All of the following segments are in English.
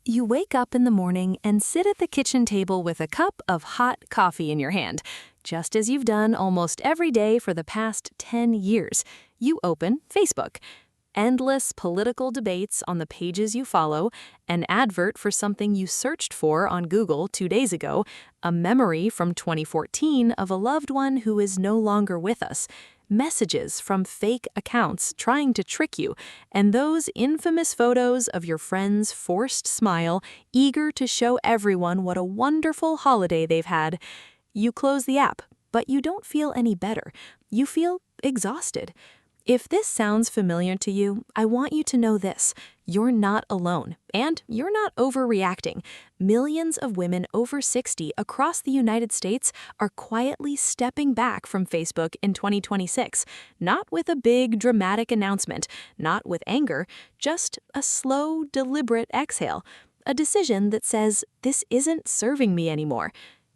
You wake up in the morning and sit at the kitchen table with a cup of hot coffee in your hand. Just as you've done almost every day for the past 10 years, you open Facebook. Endless political debates on the pages you follow, an advert for something you searched for on Google 2 days ago, a memory from 2014 of a loved one who is no longer with us, messages from fake accounts trying to trick you, and those infamous photos of your friend's forced smile, eager to show everyone what a wonderful holiday they've had. You close the app, but you don't feel any better. You feel exhausted. If this sounds familiar to you, I want you to know this. You're not alone, and you're not overreacting. Millions of women over 60 across the United States are quietly stepping back from Facebook in 2026, not with a big, dramatic announcement, not with anger, just a slow, deliberate exhale, a decision that says, "This isn't serving me anymore."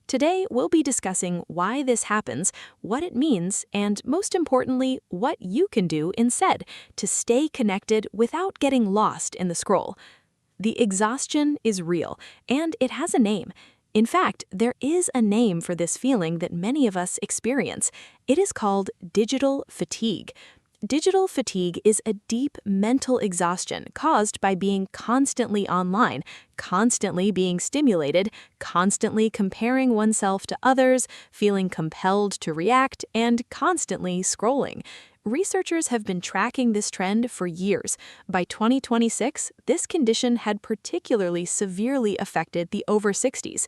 Today, we'll be discussing why this happens, what it means, and most importantly, what you can do instead to stay connected without getting lost in the scroll. The exhaustion is real, and it has a name. In fact, there is a name for this feeling that many of us experience. It is called digital fatigue. Digital fatigue is a deep mental exhaustion caused by being constantly online, constantly being stimulated, constantly comparing oneself to others, feeling compelled to react, and constantly scrolling. Researchers have been tracking this trend for years. By 2026, this condition had particularly severely affected the over 60s.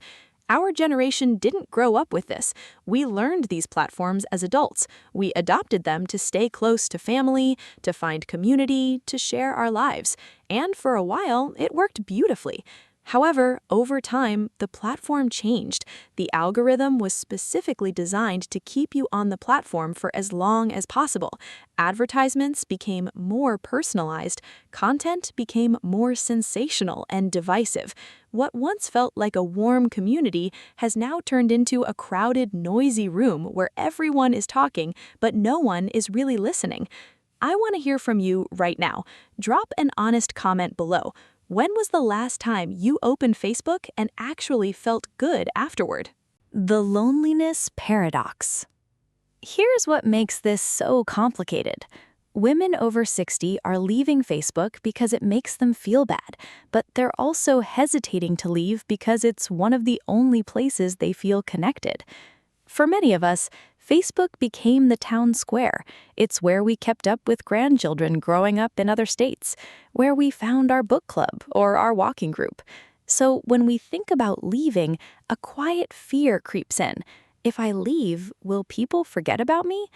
Our generation didn't grow up with this. We learned these platforms as adults. We adopted them to stay close to family, to find community, to share our lives. And for a while, it worked beautifully. However, over time, the platform changed. The algorithm was specifically designed to keep you on the platform for as long as possible. Advertisements became more personalized. Content became more sensational and divisive. What once felt like a warm community has now turned into a crowded, noisy room where everyone is talking, but no one is really listening. I want to hear from you right now. Drop an honest comment below. When was the last time you opened Facebook and actually felt good afterward? The loneliness paradox. Here's what makes this so complicated. Women over 60 are leaving Facebook because it makes them feel bad, but they're also hesitating to leave because it's one of the only places they feel connected. For many of us, Facebook became the town square. It's where we kept up with grandchildren growing up in other states, where we found our book club or our walking group. So when we think about leaving, a quiet fear creeps in. If I leave, will people forget about me?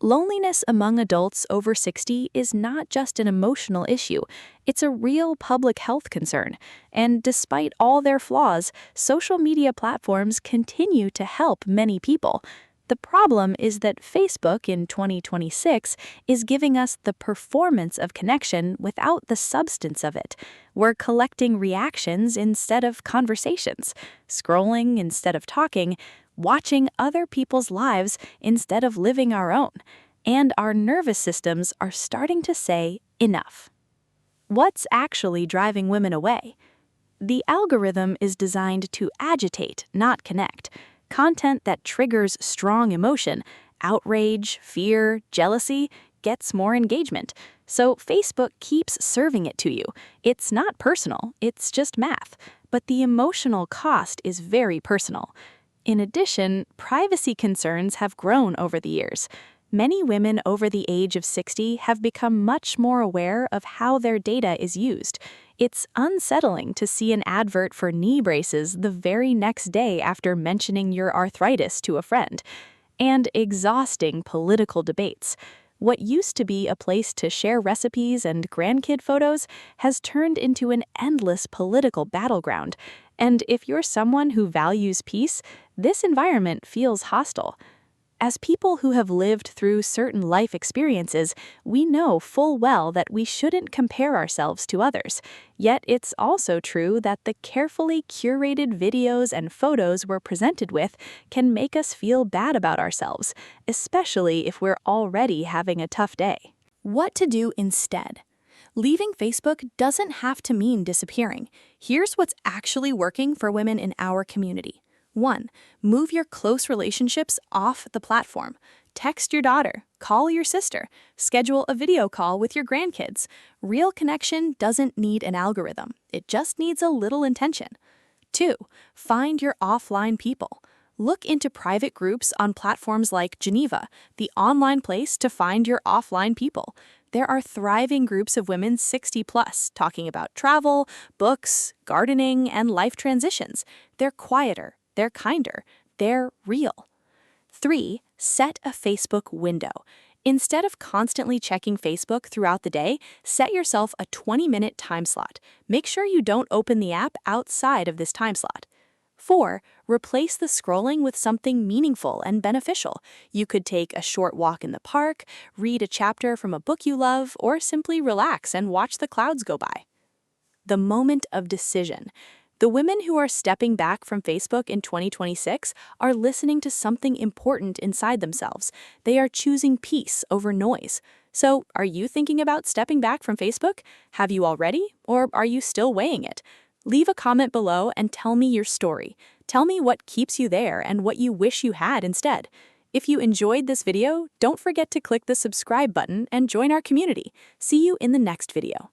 Loneliness among adults over 60 is not just an emotional issue. It's a real public health concern. And despite all their flaws, social media platforms continue to help many people. The problem is that Facebook in 2026 is giving us the performance of connection without the substance of it. We're collecting reactions instead of conversations, scrolling instead of talking, watching other people's lives instead of living our own. And our nervous systems are starting to say, enough. What's actually driving women away? The algorithm is designed to agitate, not connect. Content that triggers strong emotion, outrage, fear, jealousy, gets more engagement. So Facebook keeps serving it to you. It's not personal, it's just math. But the emotional cost is very personal. In addition, privacy concerns have grown over the years. Many women over the age of 60 have become much more aware of how their data is used. It's unsettling to see an advert for knee braces the very next day after mentioning your arthritis to a friend. And exhausting political debates. What used to be a place to share recipes and grandkid photos has turned into an endless political battleground. And if you're someone who values peace, this environment feels hostile. As people who have lived through certain life experiences, we know full well that we shouldn't compare ourselves to others. Yet it's also true that the carefully curated videos and photos we're presented with can make us feel bad about ourselves, especially if we're already having a tough day. What to do instead? Leaving Facebook doesn't have to mean disappearing. Here's what's actually working for women in our community. 1. Move your close relationships off the platform. Text your daughter, call your sister, schedule a video call with your grandkids. Real connection doesn't need an algorithm, it just needs a little intention. 2. Find your offline people. Look into private groups on platforms like Geneva, the online place to find your offline people. There are thriving groups of women 60 plus talking about travel, books, gardening, and life transitions. They're quieter, they're kinder, they're real. 3. Set a Facebook window. Instead of constantly checking Facebook throughout the day, set yourself a 20-minute time slot. Make sure you don't open the app outside of this time slot. 4. Replace the scrolling with something meaningful and beneficial. You could take a short walk in the park, read a chapter from a book you love, or simply relax and watch the clouds go by. The moment of decision. The women who are stepping back from Facebook in 2026 are listening to something important inside themselves. They are choosing peace over noise. So, are you thinking about stepping back from Facebook? Have you already, or are you still weighing it? Leave a comment below and tell me your story. Tell me what keeps you there and what you wish you had instead. If you enjoyed this video, don't forget to click the subscribe button and join our community. See you in the next video.